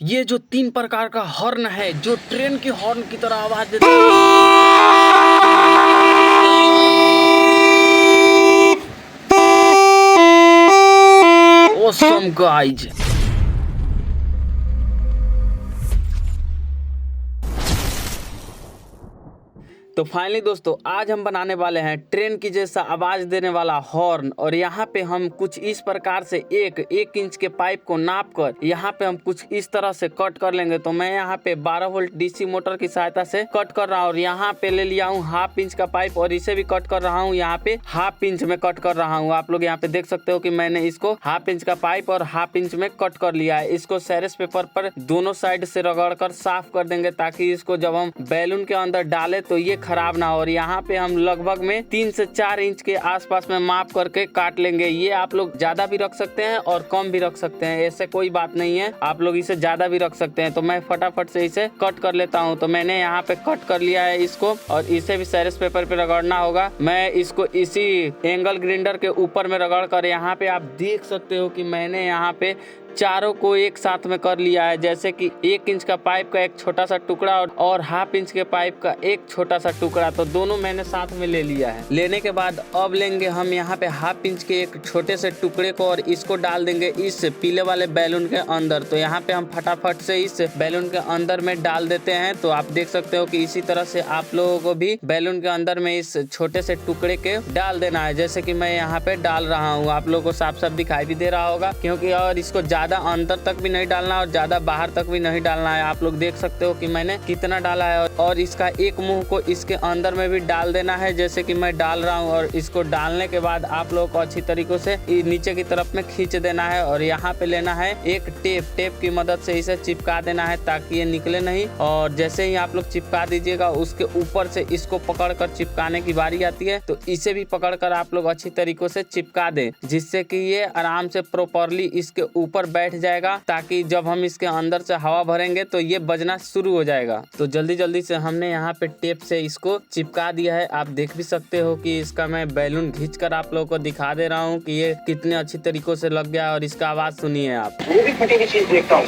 ये जो 3 प्रकार का हॉर्न है जो ट्रेन के हॉर्न की तरह आवाज देता है। Awesome guys। तो फाइनली दोस्तों आज हम बनाने वाले हैं ट्रेन की जैसा आवाज देने वाला हॉर्न। और यहाँ पे हम कुछ इस प्रकार से एक इंच के पाइप को नाप कर यहाँ पे हम कुछ इस तरह से कट कर लेंगे। तो मैं यहाँ पे 12 वोल्ट डीसी मोटर की सहायता से कट कर रहा हूँ। और यहाँ पे ले लिया हूँ हाफ इंच का पाइप और इसे भी कट कर रहा हूँ। यहाँ पे हाफ इंच में कट कर रहा हूँ। आप लोग यहाँ पे देख सकते हो कि मैंने इसको हाफ इंच का पाइप और हाफ इंच में कट कर लिया है। इसको सेरेस पेपर पर दोनों साइड से रगड़ कर साफ कर देंगे ताकि इसको जब हम बैलून के अंदर डालें तो ये खराब ना हो। और यहाँ पे हम लगभग में 3 से 4 इंच के आसपास में माप करके काट लेंगे। ये आप लोग ज्यादा भी रख सकते हैं और कम भी रख सकते हैं, ऐसे कोई बात नहीं है। आप लोग इसे ज्यादा भी रख सकते हैं। तो मैं फटाफट से इसे कट कर लेता हूँ। तो मैंने यहाँ पे कट कर लिया है इसको और इसे भी सेरेस पेपर पे रगड़ना होगा। मैं इसको इसी एंगल ग्राइंडर के ऊपर में रगड़ कर यहाँ पे आप देख सकते हो कि मैंने यहाँ पे चारों को एक साथ में कर लिया है। जैसे कि 1 इंच का पाइप का एक छोटा सा टुकड़ा और हाफ इंच के पाइप का एक छोटा सा टुकड़ा, तो दोनों मैंने साथ में ले लिया है। लेने के बाद अब लेंगे हम यहाँ पे हाफ इंच के एक छोटे से टुकड़े को और इसको डाल देंगे इस पीले वाले बैलून के अंदर। तो यहाँ पे हम फटाफट से इस बैलून के अंदर में डाल देते हैं। तो आप देख सकते हो कि इसी तरह से आप लोगों को भी बैलून के अंदर में इस छोटे से टुकड़े के डाल देना है, जैसे कि मैं यहाँ पे डाल रहा हूँ। आप लोगों को साफ साफ दिखाई भी दे रहा होगा क्योंकि और इसको ज्यादा अंदर तक भी नहीं डालना और ज्यादा बाहर तक भी नहीं डालना है। आप लोग देख सकते हो कि मैंने कितना डाला है और इसका एक मुंह को इसके अंदर में भी डाल देना है, जैसे कि मैं डाल रहा हूँ। और इसको डालने के बाद आप लोग को अच्छी तरीकों से नीचे की तरफ में खींच देना है। और यहाँ पे लेना है एक टेप की मदद से इसे चिपका देना है ताकि ये निकले नहीं। और जैसे ही आप लोग चिपका दीजिएगा उसके ऊपर से इसको पकड़ कर चिपकाने की बारी आती है। तो इसे भी पकड़ कर आप लोग अच्छी तरीकों से चिपका दें, जिससे कि ये आराम से प्रॉपरली इसके ऊपर बैठ जाएगा, ताकि जब हम इसके अंदर से हवा भरेंगे तो ये बजना शुरू हो जाएगा। तो जल्दी से हमने यहाँ पे टेप से इसको चिपका दिया है। आप देख भी सकते हो कि इसका मैं बैलून खींच कर आप लोगों को दिखा दे रहा हूँ कि ये कितने अच्छी तरीकों से लग गया। और इसका आवाज सुनिए आप। वो भी फटी हुई चीज देखता हूँ।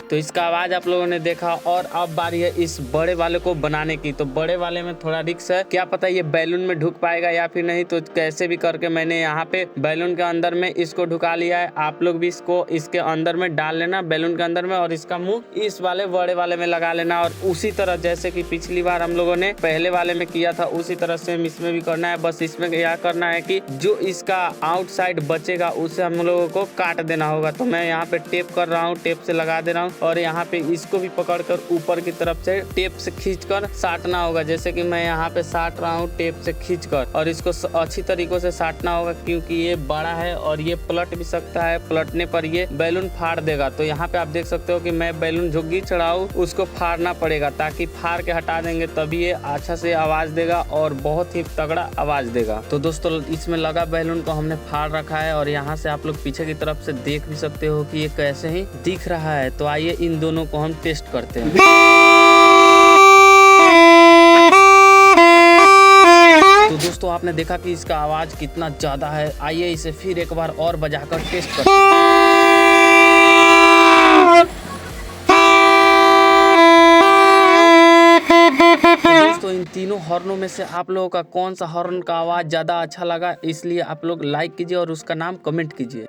तो इसका आवाज आप लोगों ने देखा। और अब बारी है इस बड़े वाले को बनाने की। तो बड़े वाले में थोड़ा रिस्क है, क्या पता ये बैलून में ढुक पाएगा या फिर नहीं। तो कैसे भी करके मैंने यहाँ पे बैलून के अंदर में इसको ढुका लिया है। आप लोग भी इसको इसके अंदर में डाल लेना, बैलून के अंदर में, और इसका मुंह इस वाले बड़े वाले में लगा लेना। और उसी तरह जैसे कि पिछली बार हम लोगों ने पहले वाले में किया था उसी तरह से इसमें भी करना है। बस इसमें क्या करना है कि जो इसका आउटसाइड बचेगा उसे हम लोगों को काट देना होगा। तो मैं यहाँ पे टेप कर रहा हूँ, टेप से लगा दे रहा हूँ। और यहाँ पे इसको भी पकड़कर ऊपर की तरफ से टेप से खींचकर साटना होगा, जैसे कि मैं यहाँ पे साट रहा हूँ टेप से खींचकर। और इसको अच्छी तरीकों से साटना होगा क्योंकि ये बड़ा है और ये पलट भी सकता है, पलटने पर ये बैलून फाड़ देगा। तो यहाँ पे आप देख सकते हो कि मैं बैलून जो गी चढ़ाऊँ उसको फाड़ना पड़ेगा, ताकि फाड़ के हटा देंगे तभी ये अच्छा से आवाज देगा और बहुत ही तगड़ा आवाज देगा। तो दोस्तों इसमें लगा बैलून को हमने फाड़ रखा है और यहाँ से आप लोग पीछे की तरफ से देख भी सकते हो कि ये कैसे ही दिख रहा है। तो आइए इन दोनों को हम टेस्ट करते हैं। तो दोस्तों आपने देखा कि इसका आवाज कितना ज्यादा है। आइए इसे फिर एक बार और बजाकर टेस्ट करते हैं। तो दोस्तों इन तीनों हॉर्नों में से आप लोगों का कौन सा हॉर्न का आवाज ज्यादा अच्छा लगा, इसलिए आप लोग लाइक कीजिए और उसका नाम कमेंट कीजिए।